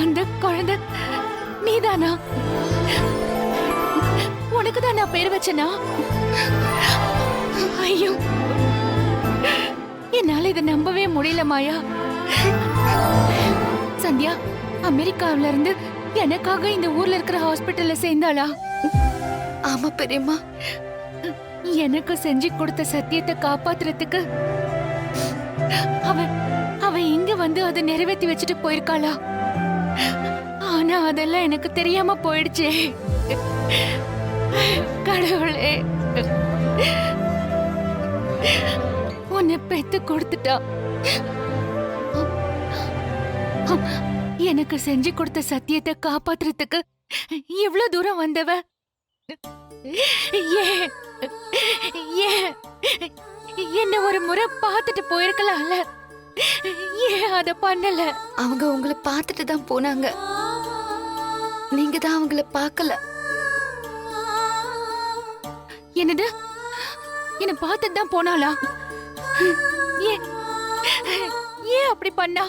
அந்த குழந்தை நீதானா? உனக்கு தான் நான் பேர் வச்சனா? ஐயோ, என்னால இதை நம்பவே முடியல மாயா. சந்தியா அமெரிக்காவில இருந்து எனக்காக இந்த ஊர்ல இருக்கிற ஹாஸ்பிட்டல்ல சேர்ந்தாளா? ஆமா பெரியம்மா. எனக்கு செஞ்சு கொடுத்த சத்தியத்தை காப்பாத்துறதுக்கு அவ அவ இங்க வந்து அதை நிறைவேற்றி வச்சுட்டு போயிருக்காளா? ஆனா அதெல்லாம் எனக்கு தெரியாம போயிடுச்சே. கடவுளே, உன்னை பெத்து கொடுத்துட்டா. எனக்கு செஞ்சு கொடுத்த சத்தியத்தை காப்பாத்துறதுக்கு எவ்வளவு தூரம் வந்தவ. ஏன் ஏன் என்ன ஒரு முறை பார்த்துட்டு போயிருக்கலாம்ல? ஏன் அத பண்ணல? அவங்க உங்களை பார்த்துட்டு தான் போனாங்க. நீங்க தான் அவங்கள பார்க்கல. என்னது? என்ன பார்த்துட்டு தான் போனாளா? ஏன் ஏன் அப்படி பண்ணா?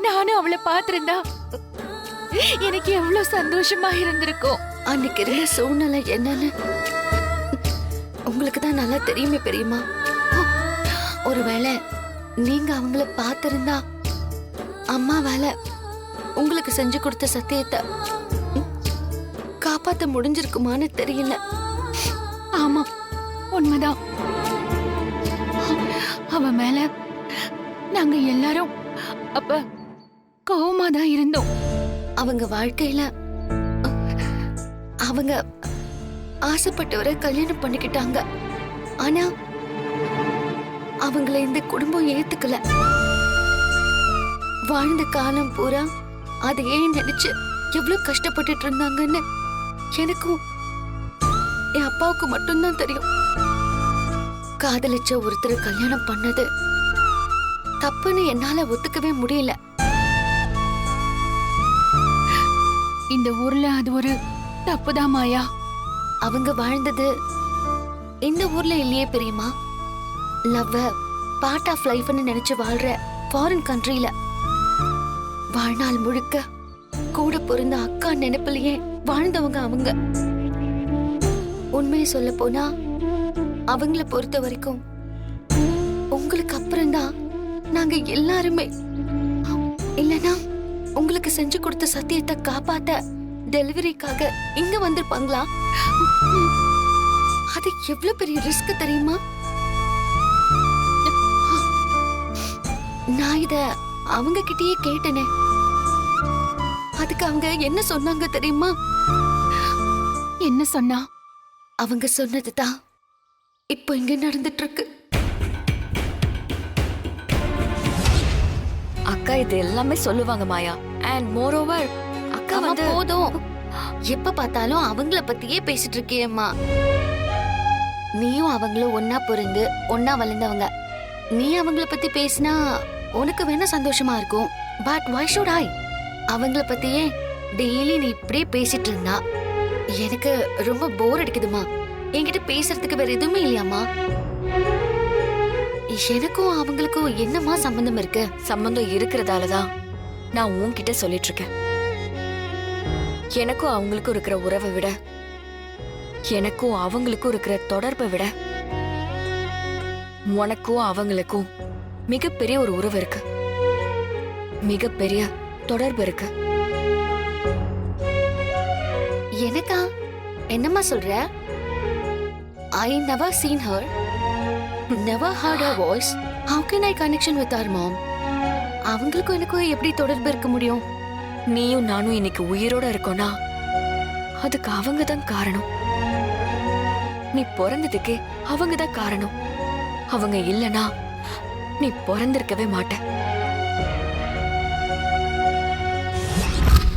நானும் அவளை பார்த்திருந்தா எனக்கு எவ்வளவு சந்தோஷமா இருந்திருக்கும். அன்னைக்கு இருந்த சூழ்நிலை என்னன்னு உங்களுக்கு தான் நல்லா தெரியுமே பெரியம்மா. ஒருவேளை நீங்க அவங்கள பார்த்திருந்தா அம்மா வேலை உங்களுக்கு செஞ்சு கொடுத்த சத்தியத்தை காப்பாத்த முடிஞ்சிருக்குமான்னு தெரியல. ஆமா, உண்மைதான். அவ மேல நாங்க எல்லாரும் அப்ப கோவமா தான் இருந்தோம். அவங்க வாழ்க்கையில அவங்க ஆசைப்பட்டவரை கல்யாணம் பண்ணிக்கிட்டாங்க. ஆனா அவங்கள இந்த குடும்பம் ஏத்துக்கல. வாழ்ந்த காலம் பூரா அதையே நினைச்சு எவ்வளவு கஷ்டப்பட்டுட்டு இருந்தாங்கன்னு எனக்கும் என் அப்பாவுக்கு மட்டும்தான் தெரியும். காதலிச்ச ஒருத்தரை கல்யாணம் பண்ணது தப்புன்னு என்னால ஒத்துக்கவே முடியல. இந்த ஊர்ல அது ஒரு தப்புதான் மாயா. அவங்க வாழ்ந்தது இந்த ஊர்ல இல்லையே பெரியம்மா. லவ் பார்ட் ஆஃப் லைஃப்னு நினைச்சு வாழ்ற ஃபாரின் கண்ட்ரில வாழ்நாள் முழுக்க கூட பிறந்த அக்கா நினைப்பிலேயே வாழ்ந்தவங்க அவங்க. உண்மையை சொல்ல போனா அவங்கள பொறுத்த வரைக்கும் உங்களுக்கு அப்புறம்தான் நாங்க எல்லாருமே. இல்லனா உங்களுக்கு செஞ்சு கொடுத்த சத்தியத்தை காப்பாத்த டெலிவரிக்காக இங்க வந்திருப்பாங்களா? அது எவ்வளவு பெரிய ரிஸ்க் தெரியுமா? நான் இத அவங்க கிட்டயே கேட்டனே. அதுக்கு அவங்க என்ன சொன்னாங்க தெரியுமா? என்ன சொன்னா? அவங்க சொன்னதுதான் இப்போ இங்க நடந்துட்டு இருக்கு. அக்கா இது எல்லாமே சொல்லுவாங்க மாயா. அண்ட் மோர் ஓவர் அக்கா வந்து போதும். எப்ப பார்த்தாலும் அவங்கள பத்தியே பேசிட்டு இருக்கியேம்மா. நீயும் அவங்களும் ஒன்னா பிறந்து ஒன்னா வளர்ந்தவங்க. நீ அவங்கள பத்தி பேசினா உனக்கு வேணா சந்தோஷமா இருக்கும். But why should I? அவங்கள பத்தியே டெய்லி நீ இப்படியே பேசிட்டு இருந்தா எனக்கு ரொம்ப போர் அடிக்குதுமா. என்கிட்ட பேசுறதுக்கு வேற எதுவுமே இல்லையாமா? எனக்கும் அவங்களுக்கும் என்னமா சம்பந்தம் இருக்கு? சம்பந்தம் இருக்கிறதாலதான் நான் உன்கிட்ட சொல்லிட்டு இருக்கேன். எனக்கும் அவங்களுக்கும் இருக்கிற உறவை விட, எனக்கும் அவங்களுக்கும் இருக்கிற தொடர்பை விட, உனக்கும் அவங்களுக்கும் மிகப்பெரிய ஒரு உறவு இருக்கு, மிகப்பெரிய தொடர்பு இருக்கு. எனக்கா? என்னம்மா சொல்ற? I never seen her, never heard her voice. How can I connection with our mom? அவங்களுக்கும் எனக்கும் எப்படி தொடர்பு இருக்க முடியும்? நீயும் நானும் இன்னைக்கு உயிரோட இருக்கோம்னா அதுக்கு அவங்க தான் காரணம். நீ பிறந்ததுக்கு அவங்க தான் காரணம். அவங்க இல்லனா நீ பிறந்திருக்கவே மாட்ட.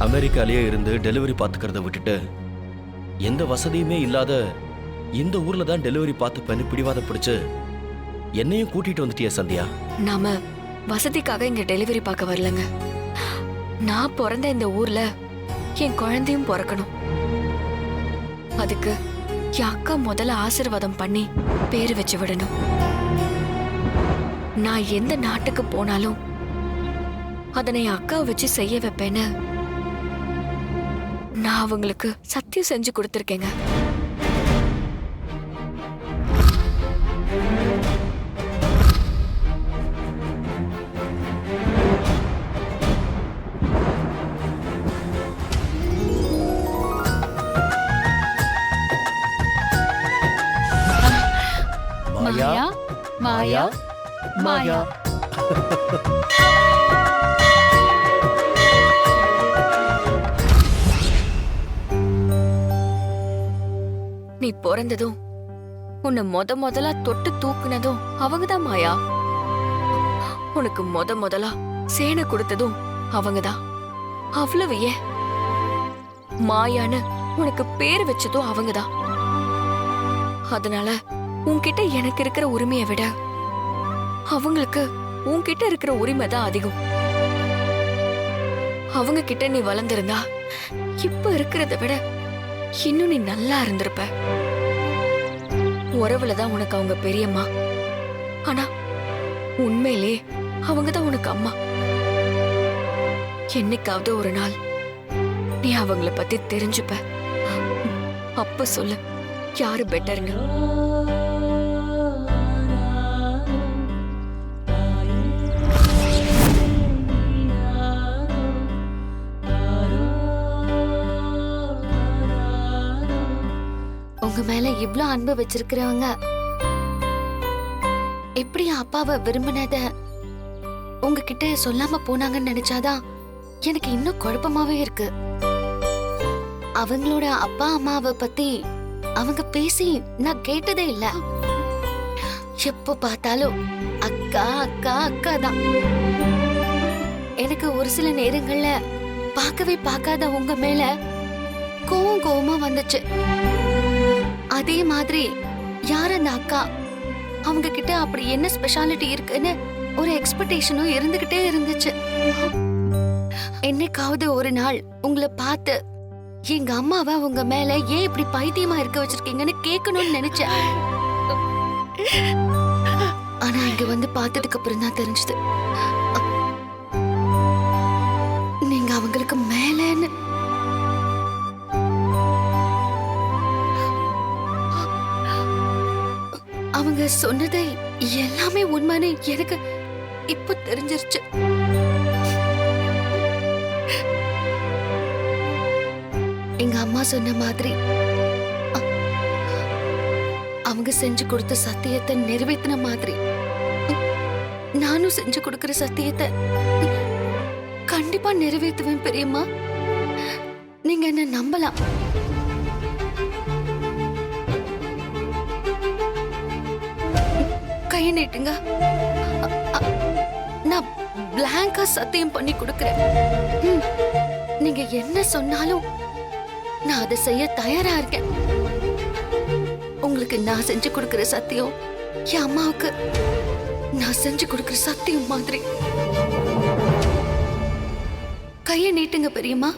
அமெரிக்காலேயே இருந்து டெலிவரி பார்த்துக்கிறத விட்டுட்டு எந்த வசதியுமே இல்லாத இந்த ஊர்ல தான் டெலிவரி பார்த்து பண்ணி பிடிவாத பிடிச்சு என்னையும் கூட்டிட்டு வந்துட்டியா சந்தியா? நாம வசதிக்காக இங்க டெலிவரி பார்க்க வரலங்க. நான் பிறந்த இந்த ஊர்ல என் குழந்தையும் பிறக்கணும். அதுக்கு என் அக்கா முதல்ல ஆசீர்வாதம் பண்ணி பேரு வச்சு விடணும். நான் எந்த நாட்டுக்கு போனாலும் அதனை என் அக்காவை வச்சு செய்ய வைப்பேன்னு நான் அவங்களுக்கு சத்தியம் செஞ்சு கொடுத்துருக்கேங்க. மாயா மாயா மாயா. நீ பிறந்ததும் உன்னை முதலா தொட்டு தூக்குனதும் அவங்கதான் மாயா. உனக்கு முதலா சேனை கொடுத்ததும் அவங்கதான். அவ்வளவு ஏன் மாயான்னு உனக்கு பேர் வச்சதும் அவங்கதான். அதனால உன்கிட்ட எனக்கு இருக்கிற உரிமையை விட அவங்களுக்கு உன்கிட்ட இருக்கிற உரிமை தான் அதிகம். அவங்க கிட்ட நீ வளர்ந்திருந்தா இப்ப இருக்கிறத விட இன்னும் நீ நல்லா இருந்திருப்ப. உறவுலதான் உனக்கு அவங்க பெரியம்மா, ஆனா உண்மையிலே அவங்கதான் உனக்கு அம்மா. என்னைக்காவது ஒரு நாள் நீ அவங்கள பத்தி தெரிஞ்சுப்ப. அப்ப சொல்லு யாரு பெட்டர்னு. உங்க மேல இவ்ளோ அன்பு வச்சிருக்கிறவங்க எப்படி அப்பாவை விரும்பினத உங்ககிட்ட சொல்லாம போனாங்கன்னு நினைச்சாதான் எனக்கு இன்னும் குழப்பமாவே இருக்கு. அவங்களோட அப்பா அம்மாவை பத்தி அவங்க பேசி நான் கேட்டதே இல்ல. எப்ப பார்த்தாலும் அக்கா அக்கா அக்கா தான். எனக்கு ஒரு சில நேரங்கள்ல பார்க்கவே பார்க்காத உங்க மேல கோவமா வந்துச்சு. அதே மாதிரி யார் அந்த அக்கா, அவங்க கிட்ட அப்படி என்ன ஸ்பெஷாலிட்டி இருக்குன்னு ஒரு எக்ஸ்பெக்டேஷனும் இருந்துகிட்டே இருந்துச்சு. என்னைக்காவது ஒரு நாள் உங்களை பார்த்து எங்க அம்மாவை உங்க மேல ஏன் இப்படி பைத்தியமா இருக்க வச்சிருக்கீங்கன்னு கேட்கணும்னு நினைச்சேன். ஆனா இங்க வந்து பார்த்ததுக்கு அப்புறம் தான் தெரிஞ்சது நீங்க அவங்களுக்கு மேலன்னு. அவங்க சொன்னது எல்லாமே உண்மைன்னு எனக்கு இப்ப தெரிஞ்சிருச்சு. எங்க அம்மா சொன்ன மாதிரி அவங்க செஞ்சு கொடுத்த சத்தியத்தை நிறைவேற்றின மாதிரி நானும் செஞ்சு கொடுக்கிற சத்தியத்தை கண்டிப்பா நிறைவேற்றுவேன் பெரியம்மா. நீங்க என்ன நம்பலாம். கையை நீட்டுங்க. நான் பிளாங்கா சத்தியம் பண்ணி கொடுக்கிறேன். நீங்க என்ன சொன்னாலும் நான் அதை செய்ய தயாரா இருக்கேன். உங்களுக்கு நான் செஞ்சு கொடுக்கிற சத்தியம் என் அம்மாவுக்கு நான் செஞ்சு கொடுக்கிற சத்தியம் மாதிரி. கையை நீட்டுங்க பெரியம்மா.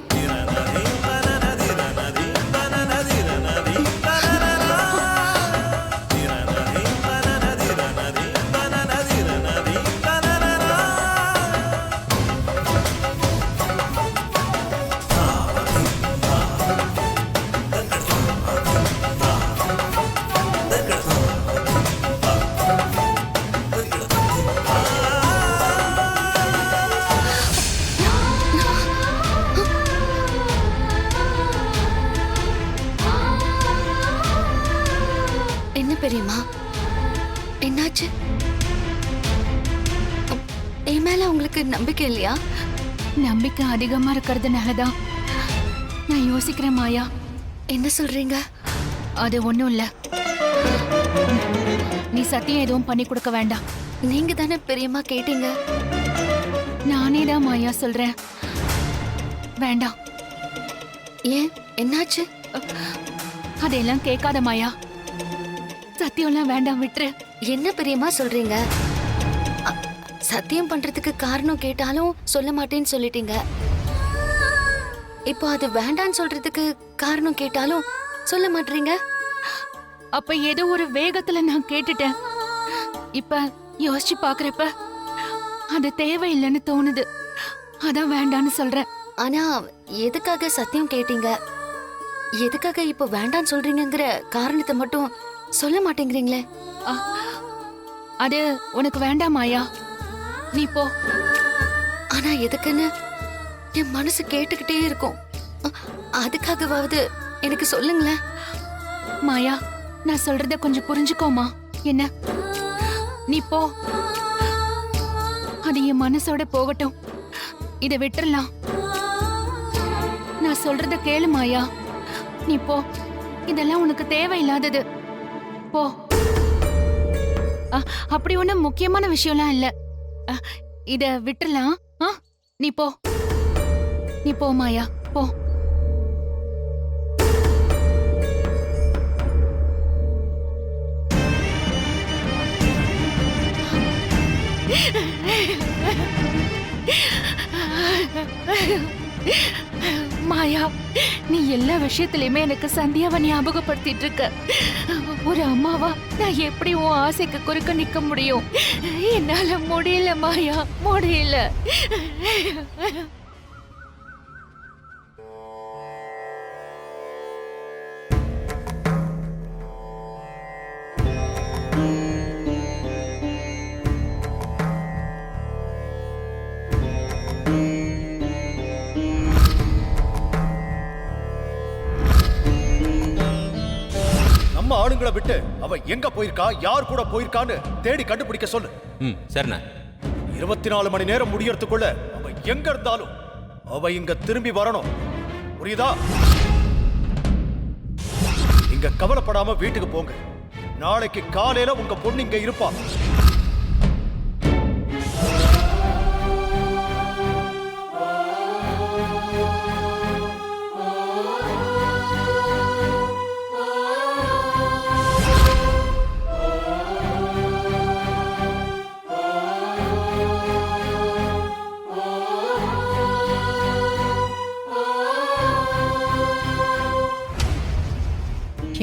பெரியம்மா என்னாச்சு? என் மேல உங்களுக்கு நம்பிக்கை இல்லையா? நம்பிக்கை அதிகமா இருக்கிறதுனாலதான் நான் யோசிக்கிறேன் மாயா. என்ன சொல்றீங்க? அது ஒண்ணும் இல்ல. நீ சத்தியம் எதுவும் பண்ணி கொடுக்க வேண்டாம். நீங்க தானே பெரியம்மா கேட்டீங்க. நானே தான் மாயா சொல்றேன். வேண்டாம். ஏன் என்னாச்சு? அதெல்லாம் கேட்காத மாயா. சத்தியம்லாம் வேண்டாம், விட்டுரு. என்ன பெரியம்மா சொல்றீங்க? சத்தியம் பண்றதுக்கு காரணம் கேட்டாலும் சொல்ல மாட்டேன்னு சொல்லிட்டீங்க. இப்போ அது வேண்டான்னு சொல்றதுக்கு காரணம் கேட்டாலும் சொல்ல மாட்டீங்க. அப்ப ஏதோ ஒரு வேகத்துல நான் கேட்டுட்டேன். இப்ப யோசிச்சு பாக்குறப்ப அது தேவையில்லைன்னு தோணுது. அதான் வேண்டான்னு சொல்றேன். ஆனா எதுக்காக சத்தியம் கேட்டீங்க? எதுக்காக இப்ப வேண்டான்னு சொல்றீங்கங்கிற காரணத்தை மட்டும் சொல்ல மாட்டேங்கிறீங்களே? அ, அது உனக்கு வேண்டாம் மாயா, நீ போ. ஆனா எதுக்குன்னு என் மனசு கேட்டுக்கிட்டே இருக்கும். அதுக்காகவாவது எனக்கு சொல்லுங்களேன். மாயா, நான் சொல்றத கொஞ்சம் புரிஞ்சுக்கோமா. என்ன, நீ போ. அது என் மனசோட போகட்டும், இத விட்டுறலாம். நான் சொல்றத கேளு மாயா, நீ போ. இதெல்லாம் உனக்கு தேவையில்லாதது, போ. அப்படி ஒண்ணும் முக்கியமான விஷயம்லாம் இல்ல. இத விட்டுறலாம். நீ போ, நீ போ மாயா, போ. மாயா, நீ எல்லா விஷயத்திலயுமே எனக்கு சந்தியாவை ஞாபகப்படுத்திட்டு இருக்க. ஒரு அம்மாவா நான் எப்படி உன் ஆசைக்கு குறுக்க நிக்க முடியும்? என்னால முடியல மாயா, முடியல. நம்ம ஆளுங்களை விட்டு அவ எங்க போயிருக்கா, யார் கூட போயிருக்கான்னு தேடி கண்டுபிடிக்க சொல்லு. சரிண்ணா. 24 மணி நேரம் முடியறதுக்குள்ள அவ எங்க இருந்தாலும் அவ இங்க திரும்பி வரணும். புரியுதா? இங்க கவலைப்படாம வீட்டுக்கு போங்க. நாளைக்கு காலையில உங்க பொண்ணு இங்க இருப்பா.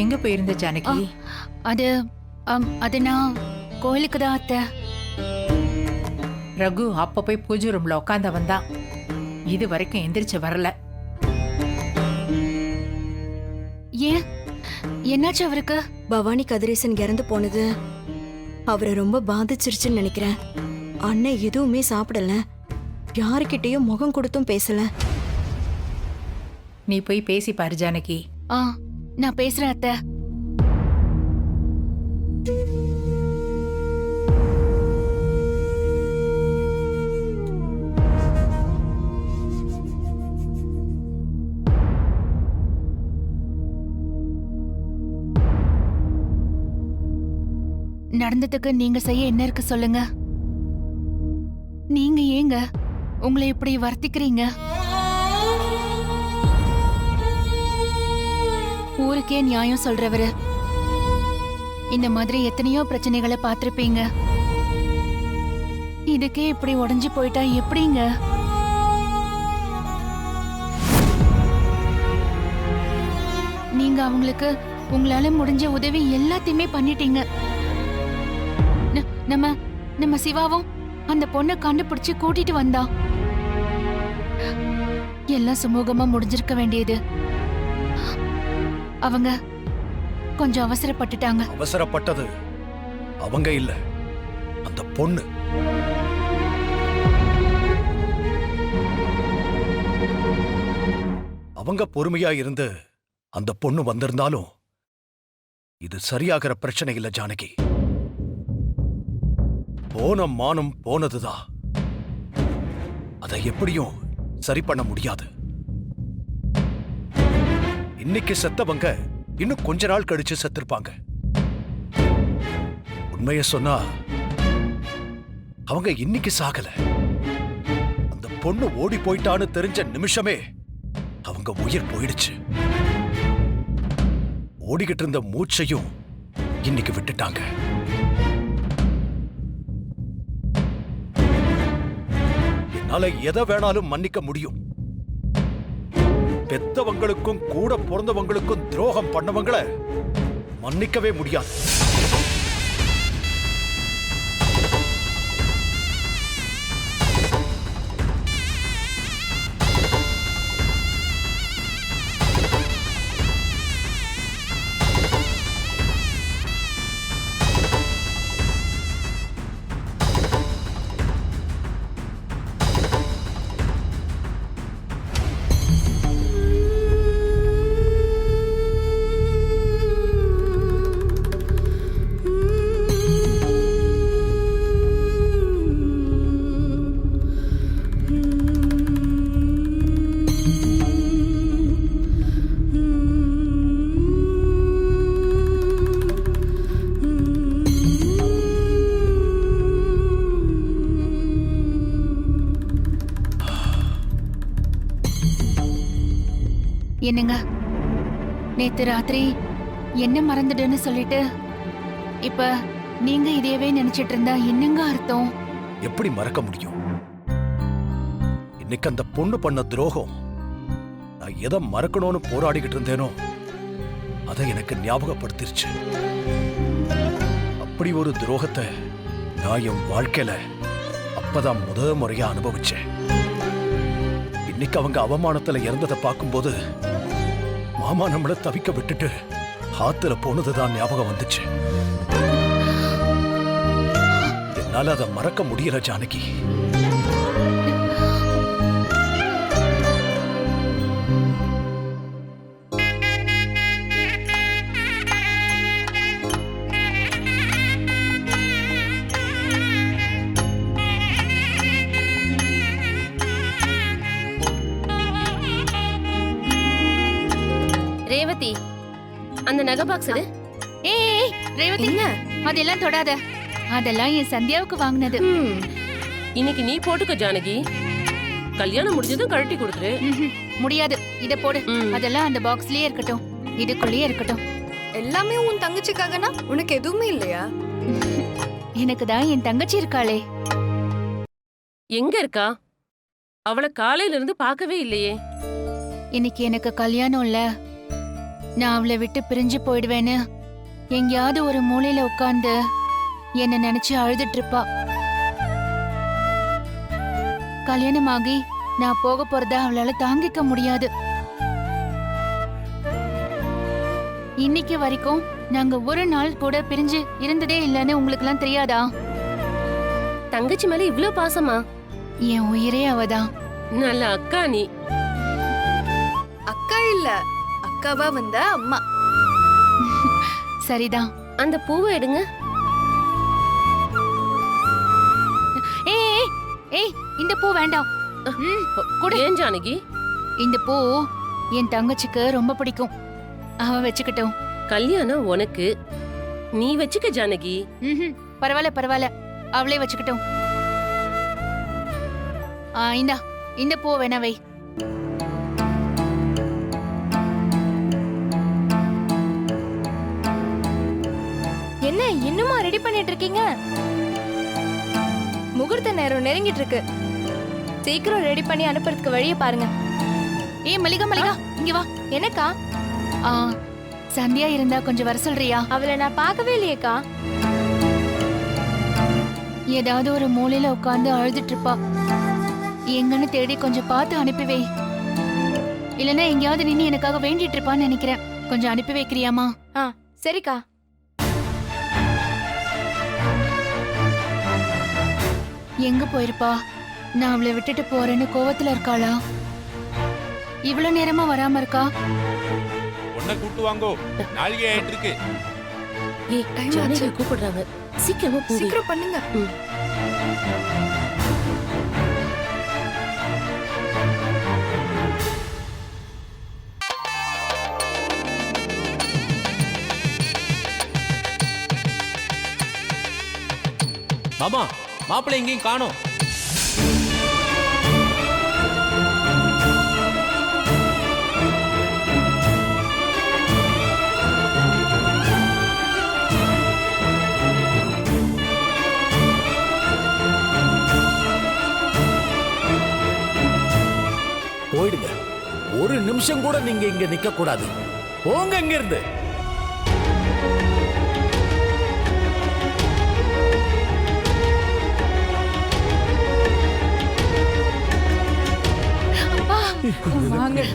எங்க போயிருந்த ஜானகி? அது நான் கோயிலுக்கு தான் அத்தை. ரகு அப்ப போய் பூஜை ரூம்ல உட்காந்தவன் தான் இது வரைக்கும் எந்திரிச்சு வரல. ஏன், என்னாச்சு அவருக்கு? பவானி கதிரேசன் இறந்து போனது அவரை ரொம்ப பாதிச்சிருச்சுன்னு நினைக்கிறேன். அண்ணன் எதுவுமே சாப்பிடல, யாருக்கிட்டையும் முகம் கொடுத்தும் பேசல. நீ போய் பேசி பாரு ஜானகி. நான் பேசுறேன் அத்தை. நடந்ததுக்கு நீங்க செய்ய என்ன இருக்கு சொல்லுங்க. நீங்க ஏங்க உங்களை இப்படி வர்த்திக்கிறீங்க? ஊருக்கே நியாயம் சொல்றவரு. இந்த மாதிரி எத்தனையோ பிரச்சனைகளை பார்த்திருப்பீங்க. இதுக்கே இப்படி உடைஞ்சு போயிட்டா எப்படிங்க? நீங்க அவங்களுக்கு உங்களால முடிஞ்ச உதவி எல்லாத்தையுமே பண்ணிட்டீங்க. நம்ம சிவாவும் அந்த பொண்ணை கண்டுபிடிச்சு கூட்டிட்டு வந்தா எல்லாம் சுமூகமா முடிஞ்சிருக்க வேண்டியது. அவங்க கொஞ்சம் அவசரப்பட்டுட்டாங்க. அவசரப்பட்டது அவங்க இல்ல, அந்த பொண்ணு. அவங்க பொறுமையா இருந்து அந்த பொண்ணு வந்திருந்தாலும் இது சரியாகிற பிரச்சனை இல்ல ஜானகி. போன மானம் போனதுதான். அதை எப்படியும் சரி பண்ண முடியாது. இன்னைக்கு செத்தவங்க இன்னும் கொஞ்ச நாள் கழிச்சு செத்திருப்பாங்க. உண்மைய சொன்னா அவங்க இன்னைக்கு சாகல. அந்த பொண்ணு ஓடி போயிட்டான்னு தெரிஞ்ச நிமிஷமே அவங்க உயிர் போயிடுச்சு. ஓடிக்கிட்டு இருந்த மூச்சையும் இன்னைக்கு விட்டுட்டாங்க. என்னால எதை வேணாலும் மன்னிக்க முடியும். பெத்தவங்களுக்கும் கூட பிறந்தவங்களுக்கும் துரோகம் பண்ணவங்களை மன்னிக்கவே முடியாது. என்னங்க, நேத்து ராத்திரி என்ன மறந்துடுன்னு சொல்லிட்டு இப்ப நீங்க இதையவே நினைச்சிட்டு இருந்தா என்னங்க அர்த்தம்? எப்படி மறக்க முடியும்? இன்னைக்கு அந்த பொண்ணு பண்ண துரோகம் நான் எதை மறக்கணும்னு போராடிக்கிட்டு இருந்தேனோ அதை எனக்கு ஞாபகப்படுத்திருச்சு. அப்படி ஒரு துரோகத்தை நான் என் வாழ்க்கையில அப்பதான் முறையா அனுபவிச்சேன். இன்னைக்கு அவங்க அவமானத்துல இறந்ததை பார்க்கும்போது மாமா நம்மள தவிக்க விட்டுட்டு ஆத்துல போனதுதான் ஞாபகம் வந்துச்சு. என்னால அதை மறக்க முடியல ஜானகி. ரேவதி, அந்த நகை பாக்ஸ் எடு. ஏய் ரேவதி, அதெல்லாம் தொடாத. அதெல்லாம் என் சந்தியாவுக்கு வாங்கினது. இன்னைக்கு நீ போட்டுக்க ஜானகி. கல்யாணம் முடிஞ்சதும் கழட்டி கொடுத்துரு. முடியாது, இத போடு. அதெல்லாம் அந்த பாக்ஸ்லயே இருக்கட்டும், இதுக்குள்ளேயே இருக்கட்டும். எல்லாமே உன் தங்கச்சிக்காகனா உனக்கு எதுவுமே இல்லையா? எனக்கு தான் என் தங்கச்சி இருக்காளே. எங்க இருக்கா? அவளை காலையில இருந்து பார்க்கவே இல்லையே. இன்னைக்கு எனக்கு கல்யாணம் இல்ல, நான் அவளை விட்டு பிரிஞ்சு போயிடுவேன்னு எங்கேயாவது ஒரு மூலையில உட்கார்ந்து என்ன நினைச்சு அழுதுட்டு இருப்பா. கல்யாணமாகி நான் போக போறத அவளால தாங்கிக்க முடியாது. இன்னைக்கு வரைக்கும் நாங்க ஒரு நாள் கூட பிரிஞ்சு இருந்ததே இல்லைன்னு உங்களுக்கு எல்லாம் தெரியாதா? தங்கச்சி மேல இவ்ளோ பாசமா? என் உயிரே அவதான். நல்ல அக்கா நீ. அக்கா இல்ல, அக்காவா வந்த அம்மா. சரிதான். அந்த பூவை எடுங்க. ஏய் ஏய், இந்த பூ வேண்டாம். குடு. ஏன் ஜானகி? இந்த பூ என் தங்கச்சிக்கு ரொம்ப பிடிக்கும், அவ வச்சுக்கிட்டோம். கல்யாணம் உனக்கு, நீ வச்சுக்க ஜானகி. பரவாயில்ல பரவாயில்ல, அவளே வச்சுக்கிட்டோம். இந்தா, இந்த பூ வேணா வை. என்ன இன்னுமா ரெடி பண்ணிட்டு இருக்கீங்க? முகூர்த்த நேரம் நெருங்கிட்டு இருக்கு. சீக்கிரம் ரெடி பண்ணி அனுப்புறதுக்கு வழியை பாருங்க. ஏய் மல்லிகா, மல்லிகா இங்க வா. என்னக்கா? சந்தியா இருந்தா கொஞ்சம் வர சொல்றியா? அவளை நான் பார்க்கவே இல்லையேக்கா. ஏதாவது ஒரு மூலையில உட்கார்ந்து அழுதுட்டு இருப்பா. எங்கன்னு தேடி கொஞ்சம் பார்த்து அனுப்பி வை. இல்லனா எங்கேயாவது நின்னு எனக்காக வேண்டிட்டு இருப்பான்னு நினைக்கிறேன். கொஞ்சம் அனுப்பி வைக்கிறியாமா? சரிக்கா. எங்க போயிருப்பா? நான் அவளை விட்டுட்டு போறேன்னு கோவத்துல இருக்காளா? இவ்வளவு நேரமா வராம இருக்கா? உன்னை கூட்டு வாங்கோ, நாளைக்கு ஆயிட்டு இருக்கு. ஏய் ஜானகி கூப்பிடுறாங்க, சீக்கிரமா பூ வை. சீக்கிரம் பண்ணுங்க. மாமா, மாப்பிள்ளை எங்கேயும் காணோம். போயிடுங்க. ஒரு நிமிஷம் கூட நீங்க இங்க நிக்க கூடாது. போங்க இங்க இருந்து.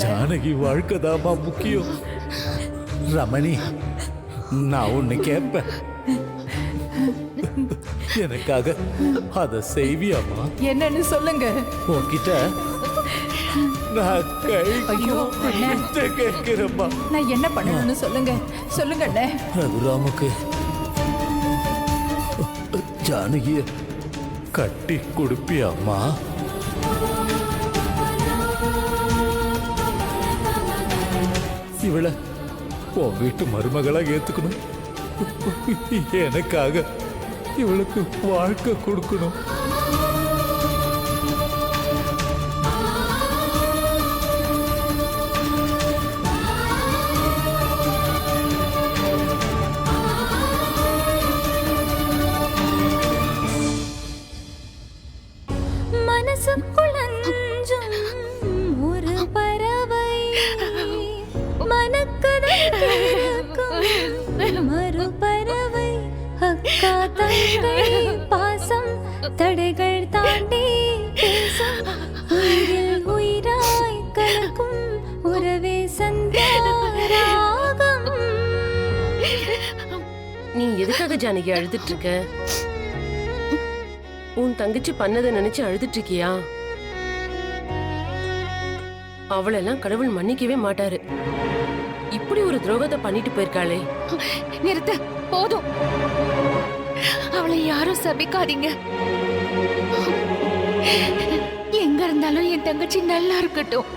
ஜானகி வாழ்க்கைதாமா முக்கியம். ரமணி, நான் ஒண்ணு கேட்பேன், எனக்காக அத செய்வியாமா? என்னன்னு சொல்லுங்க. உன்கிட்ட நான் கேட்கிறேம்மா. நான் என்ன பண்ணணும்னு சொல்லுங்க, சொல்லுங்க. ரகுராமுக்கு ஜானகிய கட்டி கொடுப்பியாமா? இவளை உன் வீட்டு மருமகளா ஏத்துக்கணும். எனக்காக இவளுக்கு வாழ்க்கை கொடுக்கணும். மறுபறவை அக்கா தங்கை பாசம் தடைகள் தாண்டி பேசும் உயிரில் உயிராய் கலக்கும் உறவே சந்தாராகம். நீ எதுக்காக ஜானகி அழுதுட்டு இருக்க? உன் தங்கச்சி பண்ணதை நினைச்சு அழுதுட்டு இருக்கியா? அவளெல்லாம் கடவுள் மன்னிக்கவே மாட்டாரு. இப்படி ஒரு துரோகத்தை பண்ணிட்டு போயிருக்காளே. நிறுத்து, போதும். அவளை யாரும் சபிக்காதீங்க. எங்க இருந்தாலும் என் தங்கச்சி நல்லா இருக்கட்டும்.